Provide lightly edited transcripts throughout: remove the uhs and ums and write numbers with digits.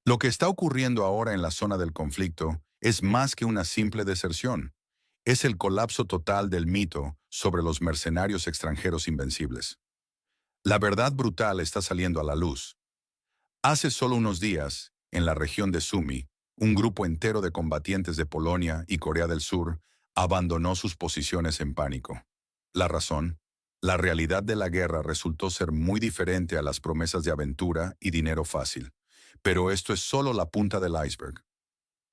Lo que está ocurriendo ahora en la zona del conflicto es más que una simple deserción. Es el colapso total del mito sobre los mercenarios extranjeros invencibles. La verdad brutal está saliendo a la luz. Hace solo unos días, en la región de Sumy, un grupo entero de combatientes de Polonia y Corea del Sur abandonó sus posiciones en pánico. La razón: la realidad de la guerra resultó ser muy diferente a las promesas de aventura y dinero fácil. Pero esto es solo la punta del iceberg.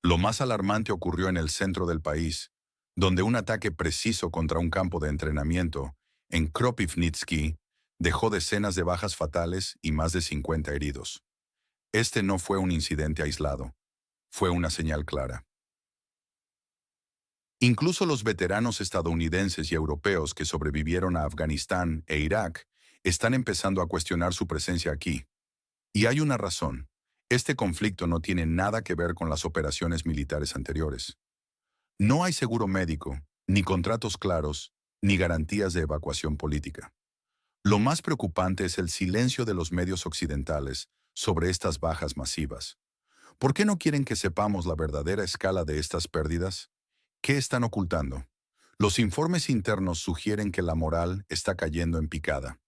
Lo más alarmante ocurrió en el centro del país, donde un ataque preciso contra un campo de entrenamiento en Kropivnitsky dejó decenas de bajas fatales y más de 50 heridos. Este no fue un incidente aislado, fue una señal clara. Incluso los veteranos estadounidenses y europeos que sobrevivieron a Afganistán e Irak están empezando a cuestionar su presencia aquí. Y hay una razón. Este conflicto no tiene nada que ver con las operaciones militares anteriores. No hay seguro médico, ni contratos claros, ni garantías de evacuación política. Lo más preocupante es el silencio de los medios occidentales sobre estas bajas masivas. ¿Por qué no quieren que sepamos la verdadera escala de estas pérdidas? ¿Qué están ocultando? Los informes internos sugieren que la moral está cayendo en picada.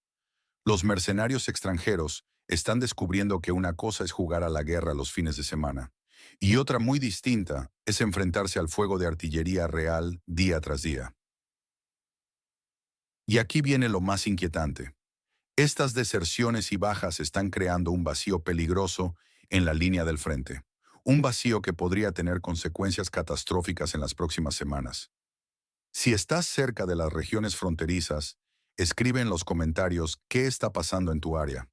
Los mercenarios extranjeros están descubriendo que una cosa es jugar a la guerra los fines de semana, y otra muy distinta es enfrentarse al fuego de artillería real día tras día. Y aquí viene lo más inquietante. Estas deserciones y bajas están creando un vacío peligroso en la línea del frente. Un vacío que podría tener consecuencias catastróficas en las próximas semanas. Si estás cerca de las regiones fronterizas, escribe en los comentarios qué está pasando en tu área.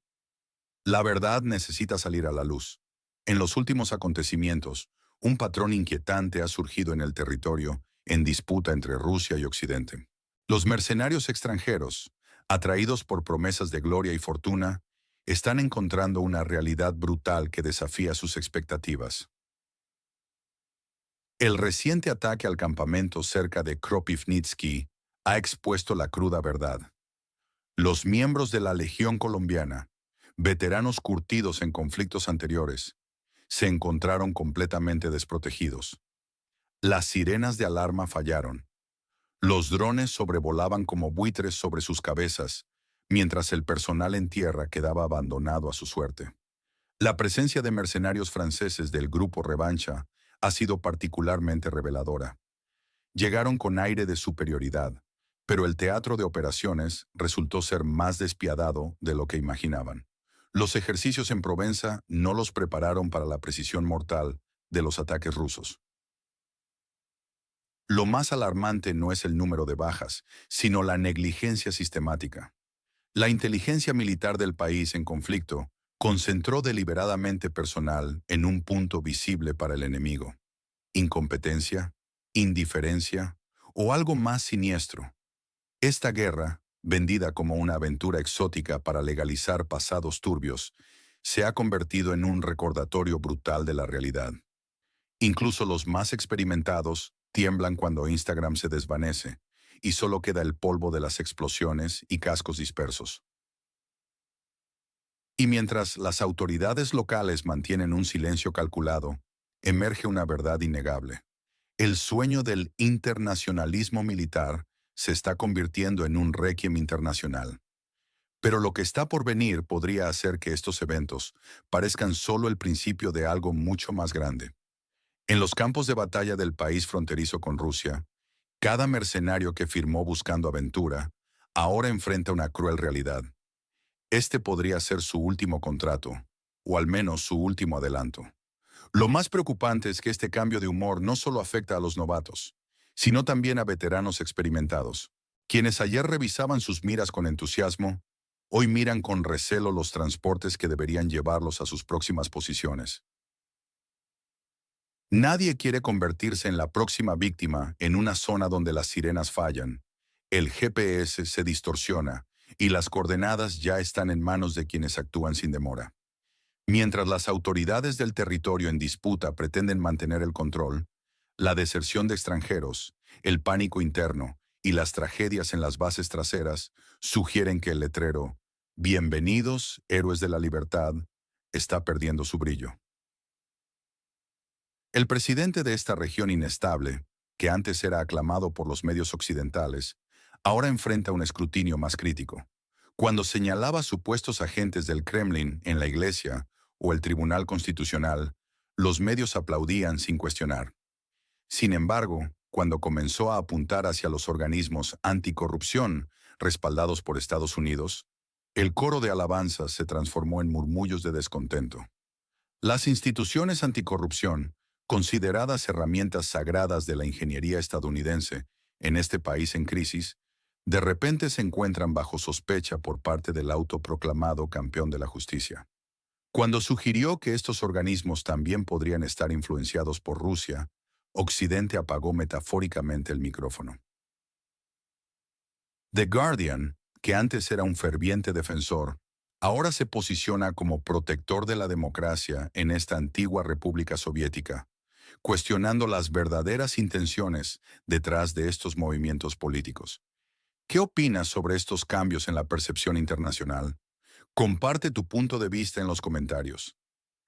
La verdad necesita salir a la luz. En los últimos acontecimientos, un patrón inquietante ha surgido en el territorio en disputa entre Rusia y Occidente. Los mercenarios extranjeros, atraídos por promesas de gloria y fortuna, están encontrando una realidad brutal que desafía sus expectativas. El reciente ataque al campamento cerca de Kropivnitsky ha expuesto la cruda verdad. Los miembros de la Legión Colombiana, veteranos curtidos en conflictos anteriores, se encontraron completamente desprotegidos. Las sirenas de alarma fallaron. Los drones sobrevolaban como buitres sobre sus cabezas, mientras el personal en tierra quedaba abandonado a su suerte. La presencia de mercenarios franceses del Grupo Revancha ha sido particularmente reveladora. Llegaron con aire de superioridad, pero el teatro de operaciones resultó ser más despiadado de lo que imaginaban. Los ejercicios en Provenza no los prepararon para la precisión mortal de los ataques rusos. Lo más alarmante no es el número de bajas, sino la negligencia sistemática. La inteligencia militar del país en conflicto concentró deliberadamente personal en un punto visible para el enemigo. Incompetencia, indiferencia o algo más siniestro. Esta guerra, vendida como una aventura exótica para legalizar pasados turbios, se ha convertido en un recordatorio brutal de la realidad. Incluso los más experimentados tiemblan cuando Instagram se desvanece y solo queda el polvo de las explosiones y cascos dispersos. Y mientras las autoridades locales mantienen un silencio calculado, emerge una verdad innegable. El sueño del internacionalismo militar se está convirtiendo en un réquiem internacional. Pero lo que está por venir podría hacer que estos eventos parezcan solo el principio de algo mucho más grande. En los campos de batalla del país fronterizo con Rusia, cada mercenario que firmó buscando aventura ahora enfrenta una cruel realidad. Este podría ser su último contrato, o al menos su último adelanto. Lo más preocupante es que este cambio de humor no solo afecta a los novatos, sino también a veteranos experimentados. Quienes ayer revisaban sus miras con entusiasmo, hoy miran con recelo los transportes que deberían llevarlos a sus próximas posiciones. Nadie quiere convertirse en la próxima víctima en una zona donde las sirenas fallan, el GPS se distorsiona y las coordenadas ya están en manos de quienes actúan sin demora. Mientras las autoridades del territorio en disputa pretenden mantener el control, la deserción de extranjeros, el pánico interno y las tragedias en las bases traseras sugieren que el letrero "Bienvenidos, héroes de la libertad" está perdiendo su brillo. El presidente de esta región inestable, que antes era aclamado por los medios occidentales, ahora enfrenta un escrutinio más crítico. Cuando señalaba supuestos agentes del Kremlin en la Iglesia o el Tribunal Constitucional, los medios aplaudían sin cuestionar. Sin embargo, cuando comenzó a apuntar hacia los organismos anticorrupción respaldados por Estados Unidos, el coro de alabanzas se transformó en murmullos de descontento. Las instituciones anticorrupción, consideradas herramientas sagradas de la ingeniería estadounidense en este país en crisis, de repente se encuentran bajo sospecha por parte del autoproclamado campeón de la justicia. Cuando sugirió que estos organismos también podrían estar influenciados por Rusia, Occidente apagó metafóricamente el micrófono. The Guardian, que antes era un ferviente defensor, ahora se posiciona como protector de la democracia en esta antigua República Soviética, cuestionando las verdaderas intenciones detrás de estos movimientos políticos. ¿Qué opinas sobre estos cambios en la percepción internacional? Comparte tu punto de vista en los comentarios.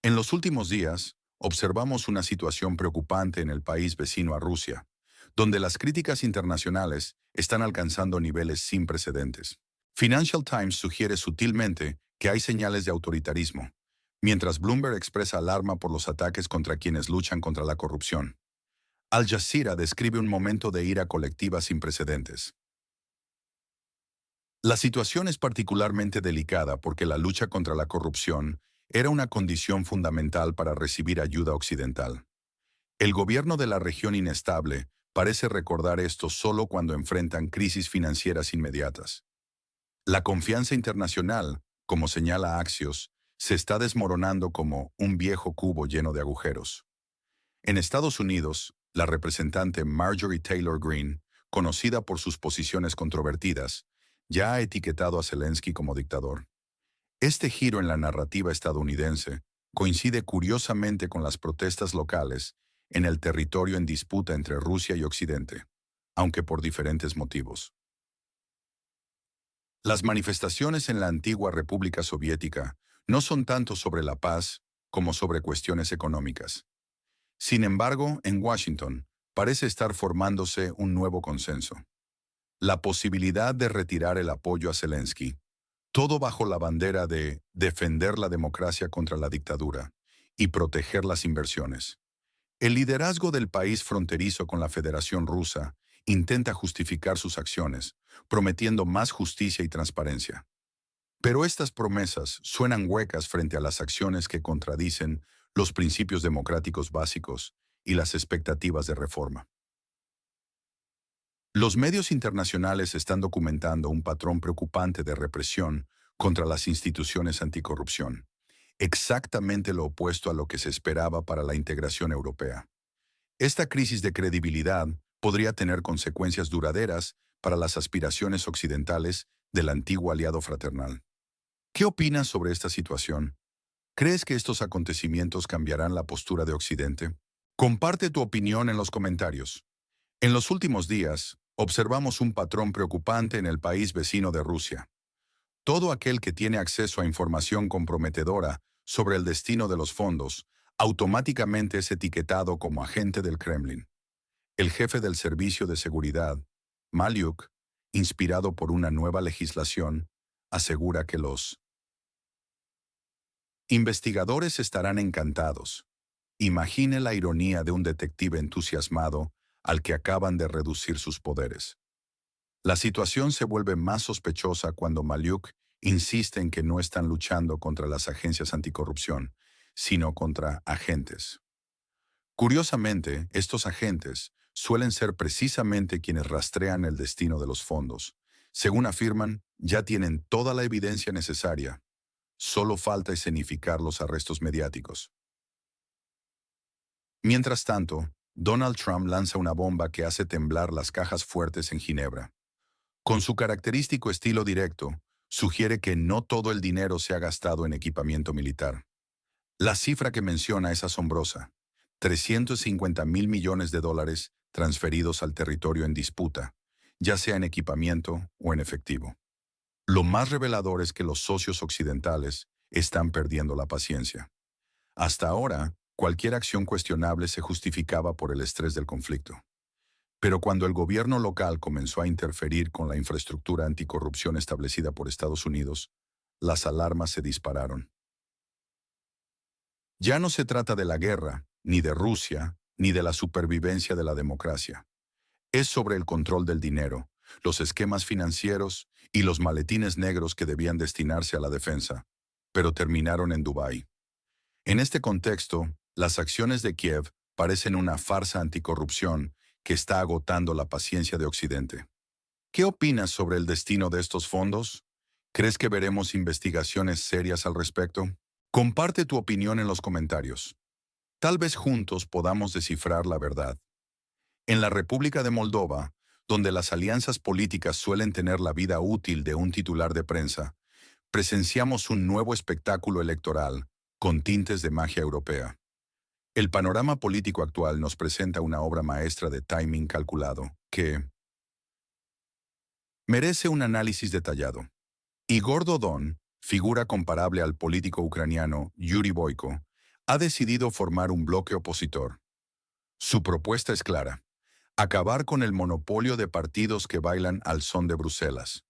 En los últimos días, observamos una situación preocupante en el país vecino a Rusia, donde las críticas internacionales están alcanzando niveles sin precedentes. Financial Times sugiere sutilmente que hay señales de autoritarismo, mientras Bloomberg expresa alarma por los ataques contra quienes luchan contra la corrupción. Al Jazeera describe un momento de ira colectiva sin precedentes. La situación es particularmente delicada porque la lucha contra la corrupción era una condición fundamental para recibir ayuda occidental. El gobierno de la región inestable parece recordar esto solo cuando enfrentan crisis financieras inmediatas. La confianza internacional, como señala Axios, se está desmoronando como un viejo cubo lleno de agujeros. En Estados Unidos, la representante Marjorie Taylor Greene, conocida por sus posiciones controvertidas, ya ha etiquetado a Zelensky como dictador. Este giro en la narrativa estadounidense coincide curiosamente con las protestas locales en el territorio en disputa entre Rusia y Occidente, aunque por diferentes motivos. Las manifestaciones en la antigua República Soviética no son tanto sobre la paz como sobre cuestiones económicas. Sin embargo, en Washington parece estar formándose un nuevo consenso. La posibilidad de retirar el apoyo a Zelensky, todo bajo la bandera de defender la democracia contra la dictadura y proteger las inversiones. El liderazgo del país fronterizo con la Federación Rusa intenta justificar sus acciones, prometiendo más justicia y transparencia. Pero estas promesas suenan huecas frente a las acciones que contradicen los principios democráticos básicos y las expectativas de reforma. Los medios internacionales están documentando un patrón preocupante de represión contra las instituciones anticorrupción, exactamente lo opuesto a lo que se esperaba para la integración europea. Esta crisis de credibilidad podría tener consecuencias duraderas para las aspiraciones occidentales del antiguo aliado fraternal. ¿Qué opinas sobre esta situación? ¿Crees que estos acontecimientos cambiarán la postura de Occidente? Comparte tu opinión en los comentarios. En los últimos días, observamos un patrón preocupante en el país vecino de Rusia. Todo aquel que tiene acceso a información comprometedora sobre el destino de los fondos automáticamente es etiquetado como agente del Kremlin. El jefe del Servicio de Seguridad, Malyuk, inspirado por una nueva legislación, asegura que los investigadores estarán encantados. Imagine la ironía de un detective entusiasmado al que acaban de reducir sus poderes. La situación se vuelve más sospechosa cuando Malyuk insiste en que no están luchando contra las agencias anticorrupción, sino contra agentes. Curiosamente, estos agentes suelen ser precisamente quienes rastrean el destino de los fondos. Según afirman, ya tienen toda la evidencia necesaria. Solo falta escenificar los arrestos mediáticos. Mientras tanto, Donald Trump lanza una bomba que hace temblar las cajas fuertes en Ginebra. Con su característico estilo directo, sugiere que no todo el dinero se ha gastado en equipamiento militar. La cifra que menciona es asombrosa: 350.000 millones de dólares transferidos al territorio en disputa, ya sea en equipamiento o en efectivo. Lo más revelador es que los socios occidentales están perdiendo la paciencia. Hasta ahora, Cualquier acción cuestionable se justificaba por el estrés del conflicto. Pero cuando el gobierno local comenzó a interferir con la infraestructura anticorrupción establecida por Estados Unidos, las alarmas se dispararon. Ya no se trata de la guerra, ni de Rusia, ni de la supervivencia de la democracia. Es sobre el control del dinero, los esquemas financieros y los maletines negros que debían destinarse a la defensa, pero terminaron en Dubái. En este contexto, las acciones de Kiev parecen una farsa anticorrupción que está agotando la paciencia de Occidente. ¿Qué opinas sobre el destino de estos fondos? ¿Crees que veremos investigaciones serias al respecto? Comparte tu opinión en los comentarios. Tal vez juntos podamos descifrar la verdad. En la República de Moldova, donde las alianzas políticas suelen tener la vida útil de un titular de prensa, presenciamos un nuevo espectáculo electoral con tintes de magia europea. El panorama político actual nos presenta una obra maestra de timing calculado que merece un análisis detallado. Igor Dodon, figura comparable al político ucraniano Yuri Boyko, ha decidido formar un bloque opositor. Su propuesta es clara: acabar con el monopolio de partidos que bailan al son de Bruselas.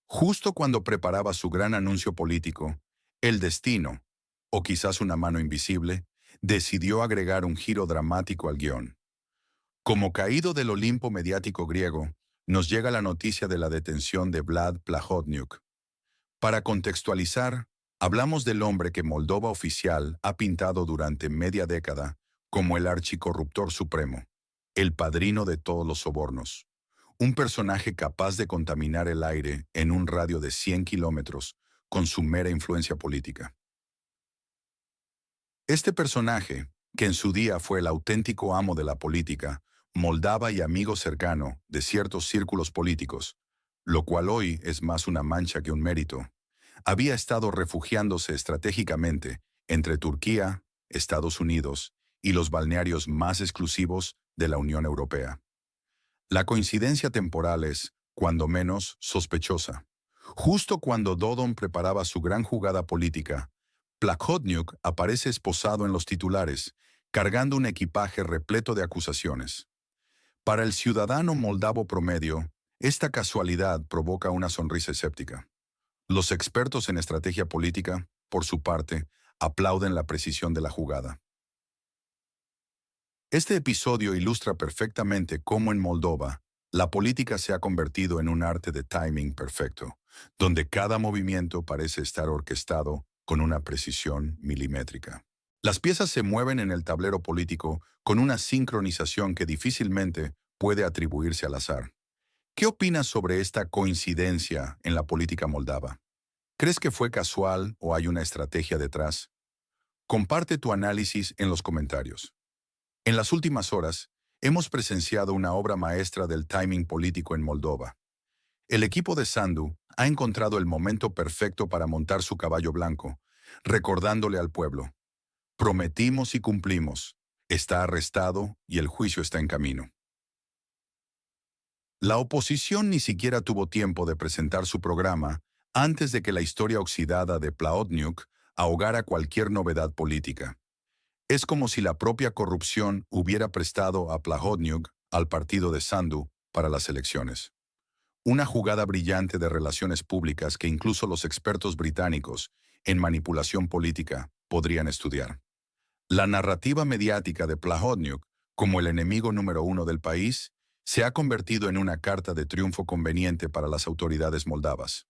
Justo cuando preparaba su gran anuncio político, el destino, o quizás una mano invisible, decidió agregar un giro dramático al guión. Como caído del Olimpo mediático griego, nos llega la noticia de la detención de Vlad Plahotniuc. Para contextualizar, hablamos del hombre que Moldova oficial ha pintado durante media década como el archicorruptor supremo, el padrino de todos los sobornos. Un personaje capaz de contaminar el aire en un radio de 100 kilómetros con su mera influencia política. Este personaje, que en su día fue el auténtico amo de la política, moldava y amigo cercano de ciertos círculos políticos, lo cual hoy es más una mancha que un mérito, había estado refugiándose estratégicamente entre Turquía, Estados Unidos y los balnearios más exclusivos de la Unión Europea. La coincidencia temporal es, cuando menos, sospechosa. Justo cuando Dodon preparaba su gran jugada política, Plahotniuc aparece esposado en los titulares, cargando un equipaje repleto de acusaciones. Para el ciudadano moldavo promedio, esta casualidad provoca una sonrisa escéptica. Los expertos en estrategia política, por su parte, aplauden la precisión de la jugada. Este episodio ilustra perfectamente cómo en Moldova, la política se ha convertido en un arte de timing perfecto, donde cada movimiento parece estar orquestado con una precisión milimétrica. Las piezas se mueven en el tablero político con una sincronización que difícilmente puede atribuirse al azar. ¿Qué opinas sobre esta coincidencia en la política moldava? ¿Crees que fue casual o hay una estrategia detrás? Comparte tu análisis en los comentarios. En las últimas horas, hemos presenciado una obra maestra del timing político en Moldova. El equipo de Sandu ha encontrado el momento perfecto para montar su caballo blanco, recordándole al pueblo: prometimos y cumplimos, está arrestado y el juicio está en camino. La oposición ni siquiera tuvo tiempo de presentar su programa antes de que la historia oxidada de Plahotniuc ahogara cualquier novedad política. Es como si la propia corrupción hubiera prestado a Plahotniuc al partido de Sandu para las elecciones. Una jugada brillante de relaciones públicas que incluso los expertos británicos en manipulación política podrían estudiar. La narrativa mediática de Plahotniuc, como el enemigo número uno del país, se ha convertido en una carta de triunfo conveniente para las autoridades moldavas.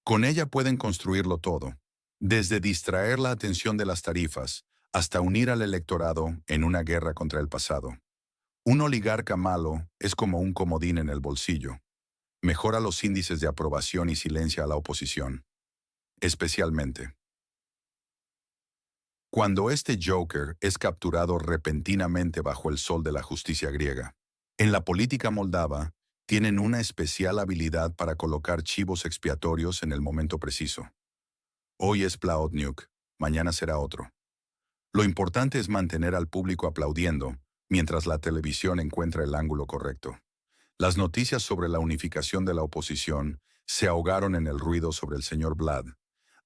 Con ella pueden construirlo todo, desde distraer la atención de las tarifas hasta unir al electorado en una guerra contra el pasado. Un oligarca malo es como un comodín en el bolsillo. Mejora los índices de aprobación y silencia a la oposición. Especialmente cuando este Joker es capturado repentinamente bajo el sol de la justicia griega. En la política moldava, tienen una especial habilidad para colocar chivos expiatorios en el momento preciso. Hoy es Plahotniuc, mañana será otro. Lo importante es mantener al público aplaudiendo, mientras la televisión encuentra el ángulo correcto. Las noticias sobre la unificación de la oposición se ahogaron en el ruido sobre el señor Vlad.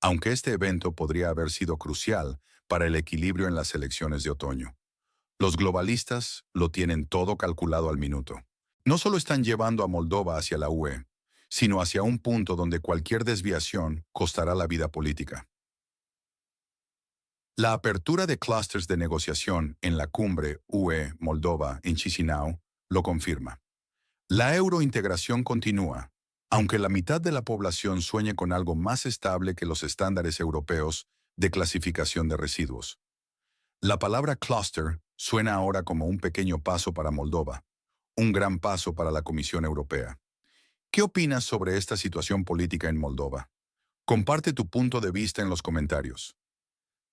Aunque este evento podría haber sido crucial para el equilibrio en las elecciones de otoño. Los globalistas lo tienen todo calculado al minuto. No solo están llevando a Moldova hacia la UE, sino hacia un punto donde cualquier desviación costará la vida política. La apertura de clústeres de negociación en la cumbre UE-Moldova en Chisinau lo confirma. La eurointegración continúa, aunque la mitad de la población sueñe con algo más estable que los estándares europeos de clasificación de residuos. La palabra clúster suena ahora como un pequeño paso para Moldova, un gran paso para la Comisión Europea. ¿Qué opinas sobre esta situación política en Moldova? Comparte tu punto de vista en los comentarios.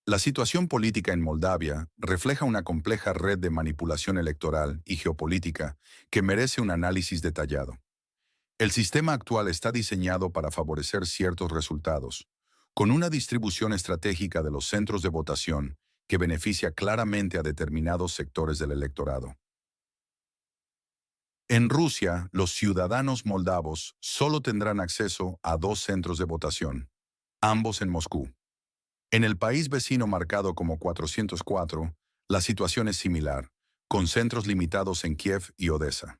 La situación política en Moldavia refleja una compleja red de manipulación electoral y geopolítica que merece un análisis detallado. El sistema actual está diseñado para favorecer ciertos resultados, con una distribución estratégica de los centros de votación que beneficia claramente a determinados sectores del electorado. En Rusia, los ciudadanos moldavos solo tendrán acceso a 2 centros de votación, ambos en Moscú. En el país vecino marcado como 404, la situación es similar, con centros limitados en Kiev y Odessa.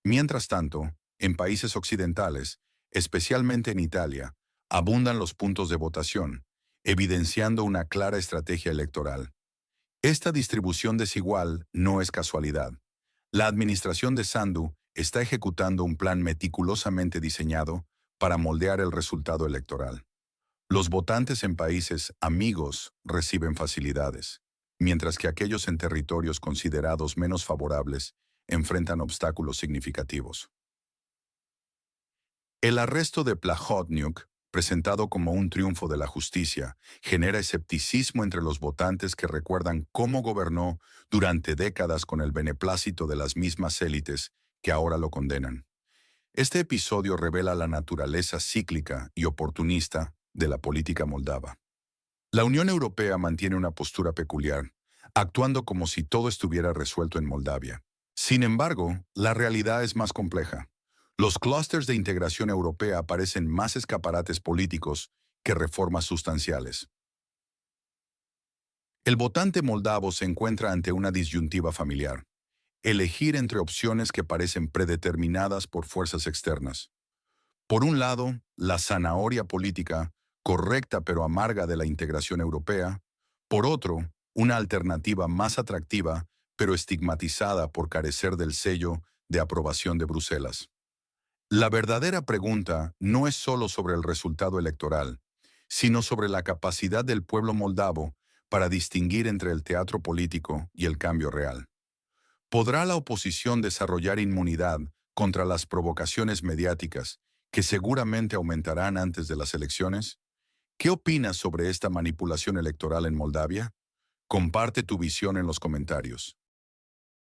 Mientras tanto, en países occidentales, especialmente en Italia, abundan los puntos de votación, evidenciando una clara estrategia electoral. Esta distribución desigual no es casualidad. La administración de Sandu está ejecutando un plan meticulosamente diseñado para moldear el resultado electoral. Los votantes en países amigos reciben facilidades, mientras que aquellos en territorios considerados menos favorables enfrentan obstáculos significativos. El arresto de Plahotniuc, presentado como un triunfo de la justicia, genera escepticismo entre los votantes que recuerdan cómo gobernó durante décadas con el beneplácito de las mismas élites que ahora lo condenan. Este episodio revela la naturaleza cíclica y oportunista de la política moldava. La Unión Europea mantiene una postura peculiar, actuando como si todo estuviera resuelto en Moldavia. Sin embargo, la realidad es más compleja. Los clústeres de integración europea parecen más escaparates políticos que reformas sustanciales. El votante moldavo se encuentra ante una disyuntiva familiar: elegir entre opciones que parecen predeterminadas por fuerzas externas. Por un lado, la zanahoria política, correcta pero amarga de la integración europea. Por otro, una alternativa más atractiva, pero estigmatizada por carecer del sello de aprobación de Bruselas. La verdadera pregunta no es solo sobre el resultado electoral, sino sobre la capacidad del pueblo moldavo para distinguir entre el teatro político y el cambio real. ¿Podrá la oposición desarrollar inmunidad contra las provocaciones mediáticas que seguramente aumentarán antes de las elecciones? ¿Qué opinas sobre esta manipulación electoral en Moldavia? Comparte tu visión en los comentarios.